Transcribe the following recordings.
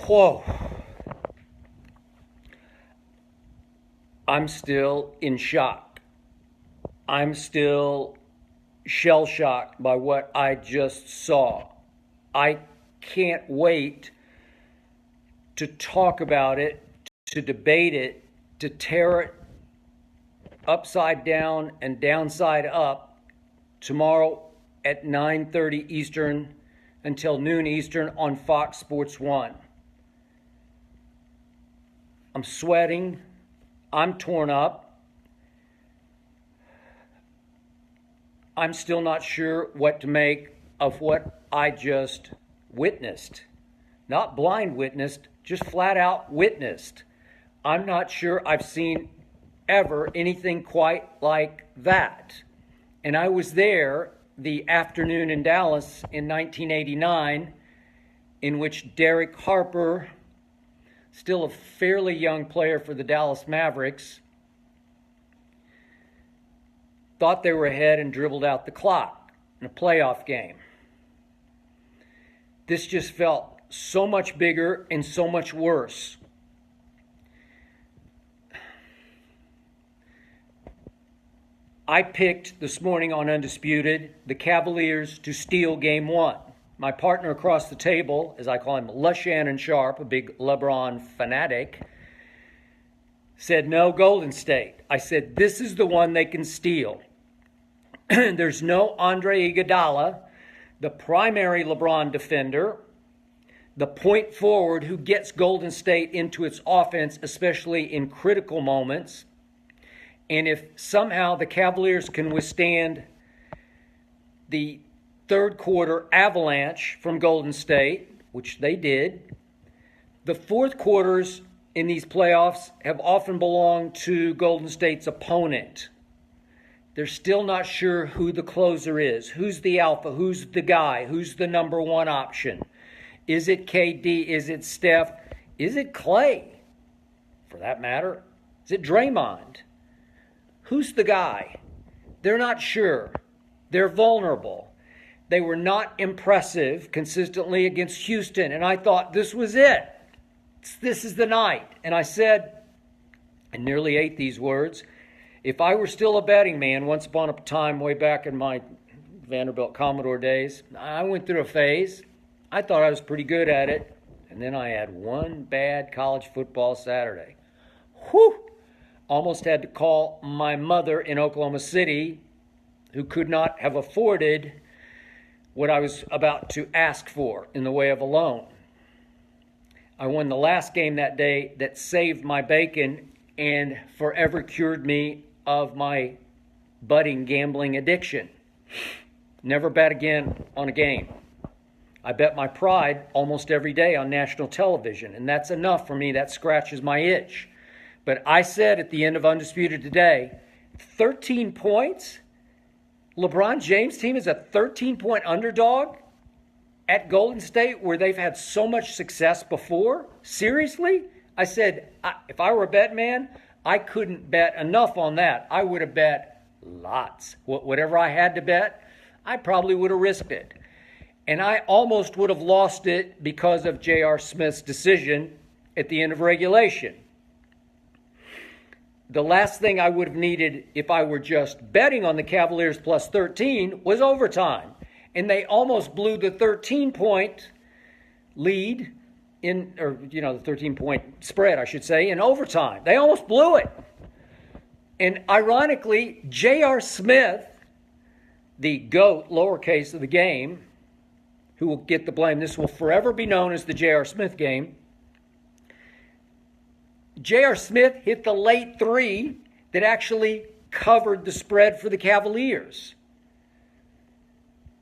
Whoa. I'm still in shock. I'm still shell-shocked by what I just saw. I can't wait to talk about it, to debate it, to tear it upside down and downside up tomorrow at 9:30 Eastern until noon Eastern on Fox Sports 1. I'm sweating. I'm torn up. I'm still not sure what to make of what I just witnessed. Not blind witnessed, just flat out witnessed. I'm not sure I've seen ever anything quite like that. And I was there the afternoon in Dallas in 1989, in which Derek Harper, still a fairly young player for the Dallas Mavericks, thought they were ahead and dribbled out the clock in a playoff game. This just felt so much bigger and so much worse. I picked this morning on Undisputed the Cavaliers to steal Game 1. My partner across the table, as I call him, LeShannon Sharp, a big LeBron fanatic, said no, Golden State. I said this is the one they can steal. There's no Andre Iguodala, the primary LeBron defender, the point forward who gets Golden State into its offense, especially in critical moments. And if somehow the Cavaliers can withstand the third quarter avalanche from Golden State, which they did, the fourth quarters in these playoffs have often belonged to Golden State's opponent. They're still not sure who the closer is, who's the alpha, who's the guy, who's the number one option. Is it KD? Is it Steph? Is it Clay, for that matter? Is it Draymond? Who's the guy? They're not sure. They're vulnerable. They were not impressive consistently against Houston, and I thought this was it. This is the night. And I said, I nearly ate these words, if I were still a betting man once upon a time way back in my Vanderbilt Commodore days, I went through a phase. I thought I was pretty good at it, and then I had one bad college football Saturday. Whew! Almost had to call my mother in Oklahoma City, who could not have afforded what I was about to ask for in the way of a loan. I won the last game that day that saved my bacon and forever cured me of my budding gambling addiction. Never bet again on a game. I bet my pride almost every day on national television, and that's enough for me. That scratches my itch. But I said at the end of Undisputed today, 13 points? LeBron James' team is a 13-point underdog at Golden State where they've had so much success before? Seriously? I said, if I were a bet man, I couldn't bet enough on that. I would have bet lots. Whatever I had to bet, I probably would have risked it. And I almost would have lost it because of J.R. Smith's decision at the end of regulation. The last thing I would have needed if I were just betting on the Cavaliers plus 13 was overtime. And they almost blew the 13-point lead the 13-point spread, I should say, in overtime. They almost blew it. And ironically, J.R. Smith, the GOAT, lowercase of the game, who will get the blame, this will forever be known as the J.R. Smith game, J.R. Smith hit the late three that actually covered the spread for the Cavaliers.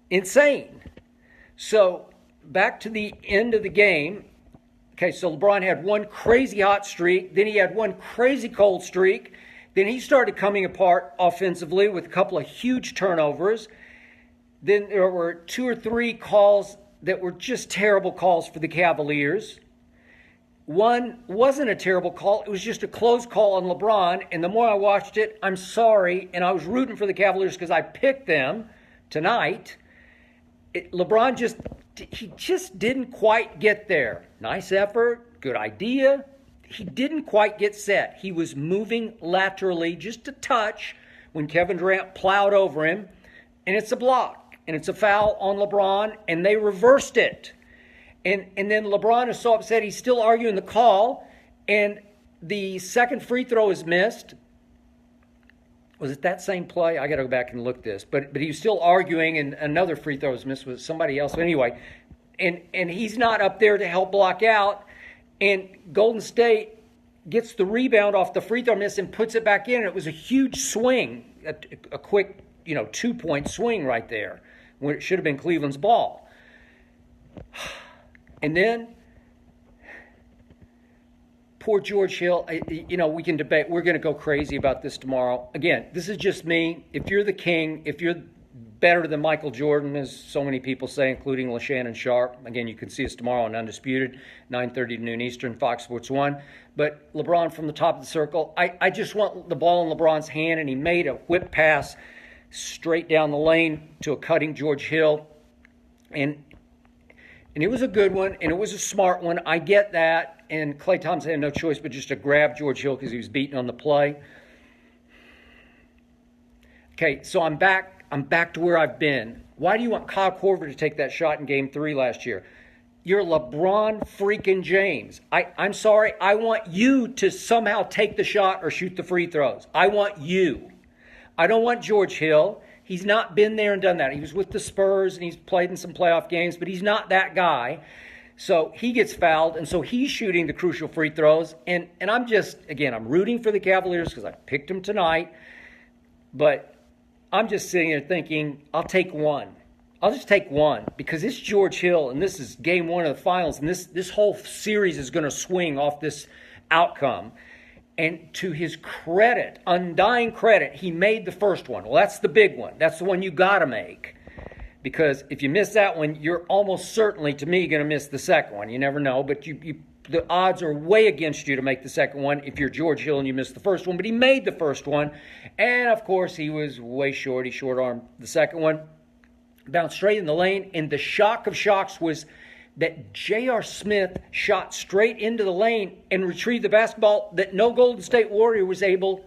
Insane. So back to the end of the game. Okay, so LeBron had one crazy hot streak. Then he had one crazy cold streak. Then he started coming apart offensively with a couple of huge turnovers. Then there were two or three calls that were just terrible calls for the Cavaliers. One wasn't a terrible call. It was just a close call on LeBron. And the more I watched it, I'm sorry. And I was rooting for the Cavaliers because I picked them tonight. LeBron just he just didn't quite get there. Nice effort, good idea. He didn't quite get set. He was moving laterally just a touch when Kevin Durant plowed over him, and it's a block, and it's a foul on LeBron, and they reversed it. And then LeBron is so upset, he's still arguing the call, and the second free throw is missed. Was it that same play? I got to go back and look this. But he was still arguing, and another free throw was missed with somebody else. But anyway, and he's not up there to help block out, and Golden State gets the rebound off the free throw miss and puts it back in. And it was a huge swing, a quick 2-point swing right there, when it should have been Cleveland's ball. And then poor George Hill, we can debate. We're going to go crazy about this tomorrow. Again, this is just me. If you're the king, if you're better than Michael Jordan, as so many people say, including LeShannon Sharp. Again, you can see us tomorrow on Undisputed, 9:30 to noon Eastern, Fox Sports 1. But LeBron from the top of the circle, I just want the ball in LeBron's hand, and he made a whip pass straight down the lane to a cutting George Hill. And it was a good one, and it was a smart one. I get that. And Klay Thompson had no choice but just to grab George Hill because he was beaten on the play. Okay, so I'm back to where I've been. Why do you want Kyle Korver to take that shot in Game 3 last year? You're LeBron freaking James. I'm sorry. I want you to somehow take the shot or shoot the free throws. I want you. I don't want George Hill. He's not been there and done that. He was with the Spurs and he's played in some playoff games, but he's not that guy. So he gets fouled, and so he's shooting the crucial free throws. And I'm just, again, I'm rooting for the Cavaliers because I picked them tonight. But I'm just sitting there thinking, I'll take one. I'll just take one because it's George Hill, and this is Game 1 of the finals, and this whole series is going to swing off this outcome. And to his credit, undying credit, he made the first one. Well, that's the big one. That's the one you got to make. Because if you miss that one, you're almost certainly, to me, going to miss the second one. You never know, but the odds are way against you to make the second one if you're George Hill and you miss the first one. But he made the first one, and, of course, he was way short. He short-armed the second one, bounced straight in the lane, and the shock of shocks was that J.R. Smith shot straight into the lane and retrieved the basketball that no Golden State Warrior was able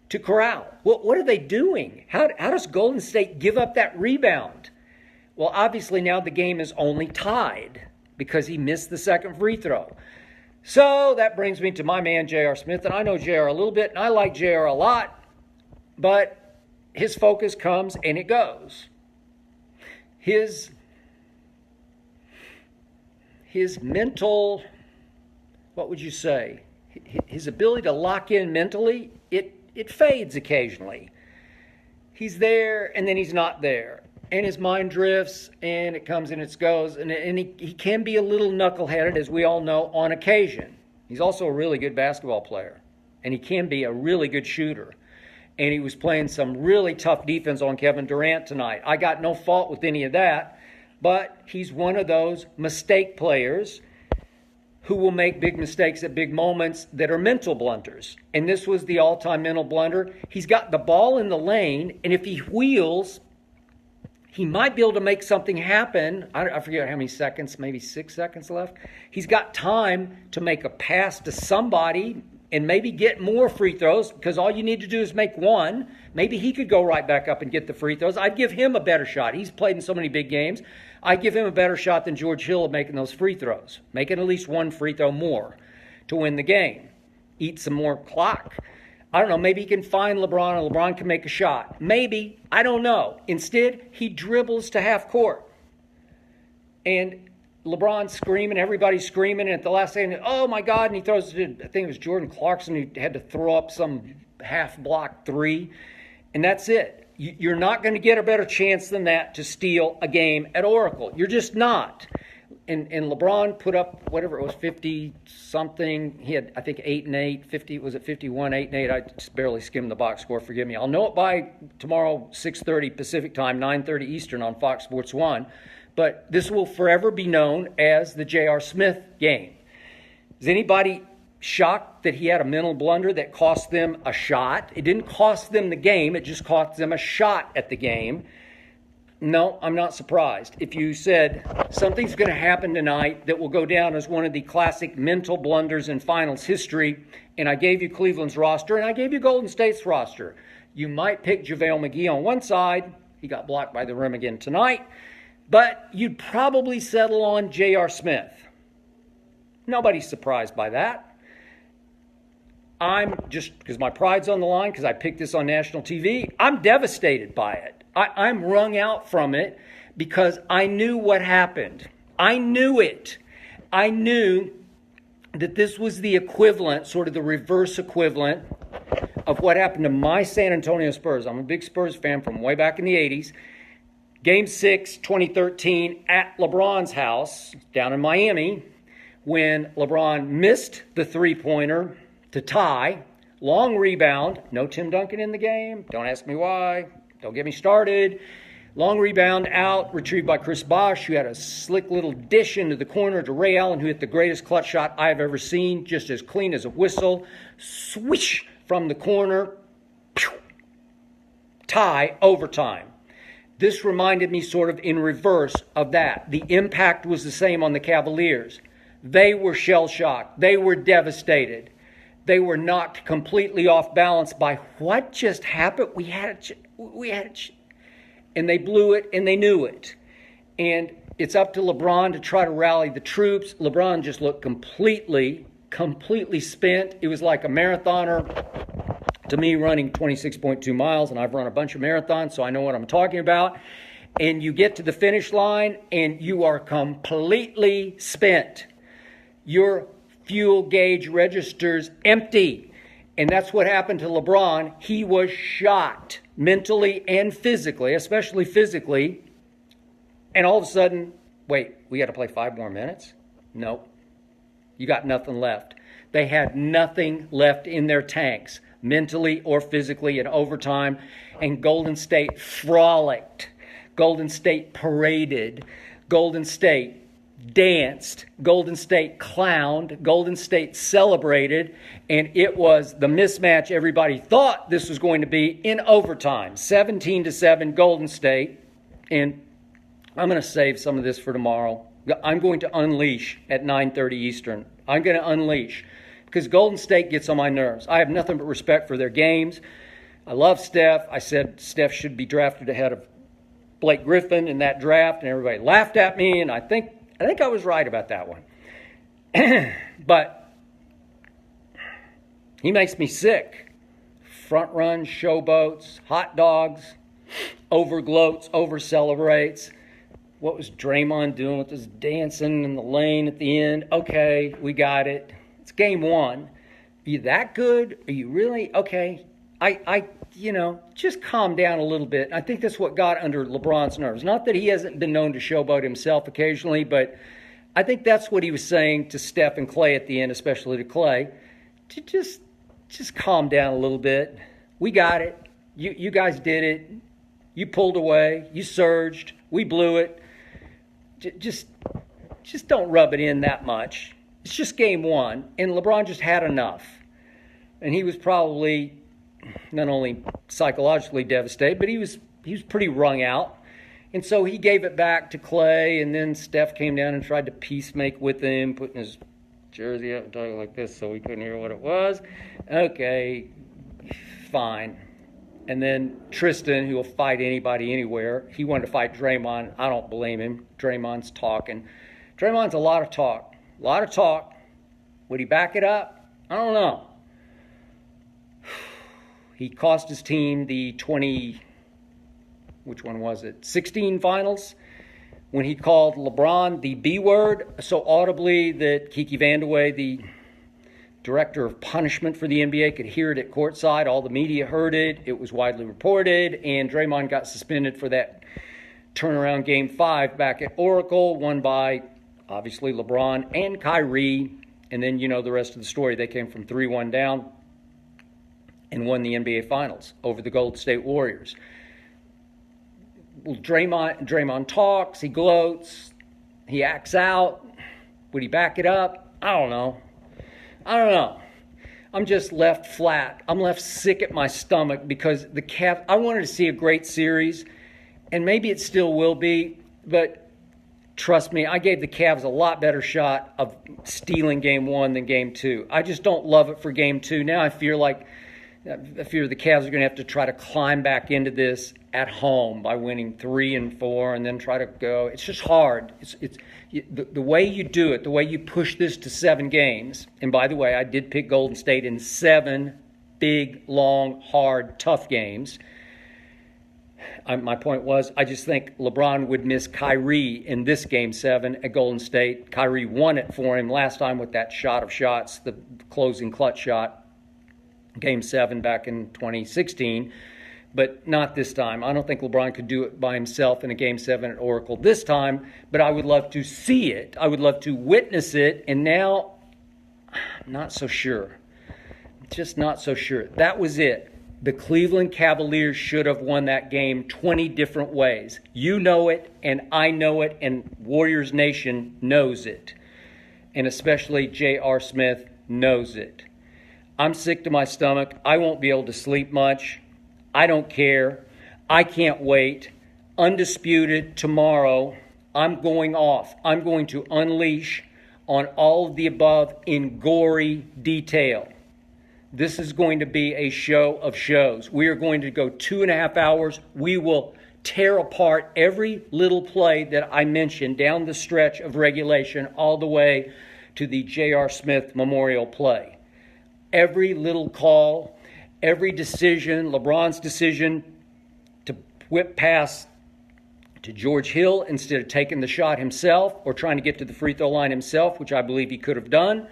to corral. What are they doing? How does Golden State give up that rebound? Well, obviously now the game is only tied because he missed the second free throw. So that brings me to my man J.R. Smith, and I know J.R. a little bit, and I like J.R. a lot, but his focus comes and it goes. His mental, what would you say? His ability to lock in mentally, it fades occasionally. He's there, and then he's not there. And his mind drifts, and it comes and it goes. And he can be a little knuckleheaded, as we all know, on occasion. He's also a really good basketball player. And he can be a really good shooter. And he was playing some really tough defense on Kevin Durant tonight. I got no fault with any of that. But he's one of those mistake players who will make big mistakes at big moments that are mental blunders. And this was the all-time mental blunder. He's got the ball in the lane, and if he wheels, he might be able to make something happen. I forget how many seconds, maybe 6 seconds left. He's got time to make a pass to somebody and maybe get more free throws because all you need to do is make one. Maybe he could go right back up and get the free throws. I'd give him a better shot. He's played in so many big games. I'd give him a better shot than George Hill of making those free throws. Making at least one free throw more to win the game. Eat some more clock. I don't know, maybe he can find LeBron and LeBron can make a shot. Maybe, I don't know. Instead, he dribbles to half court. And LeBron's screaming, everybody's screaming, and at the last second, oh my God, and he throws it, I think it was Jordan Clarkson who had to throw up some half-block three, and that's it. You're not going to get a better chance than that to steal a game at Oracle. You're just not. And LeBron put up, whatever it was, 50-something. He had, I think, 8 and 8, 50, was it 51, 8 and 8? I just barely skimmed the box score, forgive me. I'll know it by tomorrow, 6:30 Pacific time, 9:30 Eastern on Fox Sports 1. But this will forever be known as the J.R. Smith game. Is anybody shocked that he had a mental blunder that cost them a shot? It didn't cost them the game. It just cost them a shot at the game. No, I'm not surprised. If you said something's going to happen tonight that will go down as one of the classic mental blunders in finals history, and I gave you Cleveland's roster and I gave you Golden State's roster, you might pick JaVale McGee on one side. He got blocked by the rim again tonight. But you'd probably settle on J.R. Smith. Nobody's surprised by that. I'm just, because my pride's on the line, because I picked this on national TV, I'm devastated by it. I'm wrung out from it because I knew what happened. I knew it. I knew that this was the equivalent, sort of the reverse equivalent of what happened to my San Antonio Spurs. I'm a big Spurs fan from way back in the 80s. Game 6, 2013, at LeBron's house down in Miami, when LeBron missed the three-pointer to tie, long rebound, no Tim Duncan in the game, don't ask me why, don't get me started. Long rebound out, retrieved by Chris Bosh, who had a slick little dish into the corner to Ray Allen, who hit the greatest clutch shot I've ever seen, just as clean as a whistle. Swish from the corner. Pew. Tie, overtime. This reminded me sort of in reverse of that. The impact was the same on the Cavaliers. They were shell-shocked. They were devastated. They were knocked completely off balance by what just happened. We had it, and they blew it, and they knew it. And it's up to LeBron to try to rally the troops. LeBron just looked completely spent. It was like a marathoner to me running 26.2 miles, and I've run a bunch of marathons, so I know what I'm talking about. And you get to the finish line, and you are completely spent. Your fuel gauge registers empty. And that's what happened to LeBron. He was shot mentally and physically, especially physically. And all of a sudden, wait, we got to play 5 more minutes? Nope. You got nothing left. They had nothing left in their tanks, mentally or physically, in overtime. And Golden State frolicked. Golden State paraded. Golden State danced. Golden State clowned. Golden State celebrated. And it was the mismatch everybody thought this was going to be in overtime. 17-7 Golden State. And I'm going to save some of this for tomorrow. I'm going to unleash at 9:30 Eastern. I'm going to unleash because Golden State gets on my nerves. I have nothing but respect for their games. I love Steph. I said Steph should be drafted ahead of Blake Griffin in that draft, and everybody laughed at me, and I think I was right about that one. But he makes me sick. Front runs, showboats, hot dogs, over-gloats, over-celebrates. What was Draymond doing with his dancing in the lane at the end? Okay, we got it. It's game 1. Are you that good? Are you really? Okay. Just calm down a little bit. I think that's what got under LeBron's nerves. Not that he hasn't been known to showboat himself occasionally, but I think that's what he was saying to Steph and Clay at the end, especially to Clay. To just calm down a little bit. We got it. You guys did it. You pulled away. You surged. We blew it. Just don't rub it in that much. It's just game 1, and LeBron just had enough. And he was probably not only psychologically devastated, but he was pretty wrung out. And so he gave it back to Clay, and then Steph came down and tried to peacemake with him, putting his jersey up and talking like this so we couldn't hear what it was. Okay, fine. And then Tristan, who will fight anybody anywhere, he wanted to fight Draymond. I don't blame him. Draymond's talking. Draymond's a lot of talk. A lot of talk. Would he back it up? I don't know. He cost his team the 16 finals, when he called LeBron the B word so audibly that Kiki Vandeweghe, the director of punishment for the NBA, could hear it at courtside. All the media heard it. It was widely reported, and Draymond got suspended for that turnaround game 5 back at Oracle, won by, obviously, LeBron and Kyrie. And then you know the rest of the story. They came from 3-1 down and won the NBA Finals over the Golden State Warriors. Well, Draymond talks, he gloats, he acts out. Would he back it up? I don't know. I'm just left flat. I'm left sick at my stomach because I wanted to see a great series, and maybe it still will be, but trust me, I gave the Cavs a lot better shot of stealing game one than game two. I just don't love it for game two. Now I fear the Cavs are going to have to try to climb back into this at home by winning 3 and 4 and then try to go. It's just hard. The way you do it, the way you push this to 7 games, and by the way, I did pick Golden State in 7 big, long, hard, tough games. My point was, I just think LeBron would miss Kyrie in this Game 7 at Golden State. Kyrie won it for him last time with that shot of shots, the closing clutch shot, Game 7 back in 2016, but not this time. I don't think LeBron could do it by himself in a Game 7 at Oracle this time, but I would love to see it. I would love to witness it, and now I'm not so sure. Just not so sure. That was it. The Cleveland Cavaliers should have won that game 20 different ways. You know it, and I know it, and Warriors Nation knows it. And especially J.R. Smith knows it. I'm sick to my stomach. I won't be able to sleep much. I don't care. I can't wait. Undisputed tomorrow, I'm going off. I'm going to unleash on all of the above in gory detail. This is going to be a show of shows. We are going to go 2.5 hours. We will tear apart every little play that I mentioned down the stretch of regulation all the way to the J.R. Smith Memorial play. Every little call, every decision, LeBron's decision to whip pass to George Hill instead of taking the shot himself or trying to get to the free throw line himself, which I believe he could have done.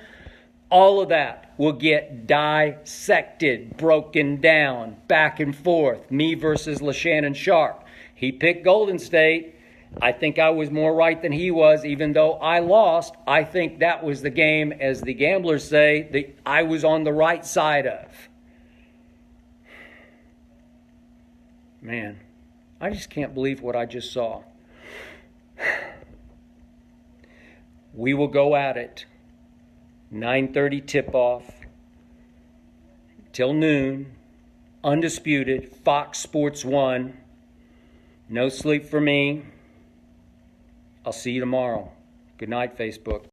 All of that will get dissected, broken down, back and forth. Me versus LeShannon Sharp. He picked Golden State. I think I was more right than he was, even though I lost. I think that was the game, as the gamblers say, that I was on the right side of. Man, I just can't believe what I just saw. We will go at it. 9:30 tip-off till noon, undisputed, Fox Sports 1. No sleep for me. I'll see you tomorrow. Good night, Facebook.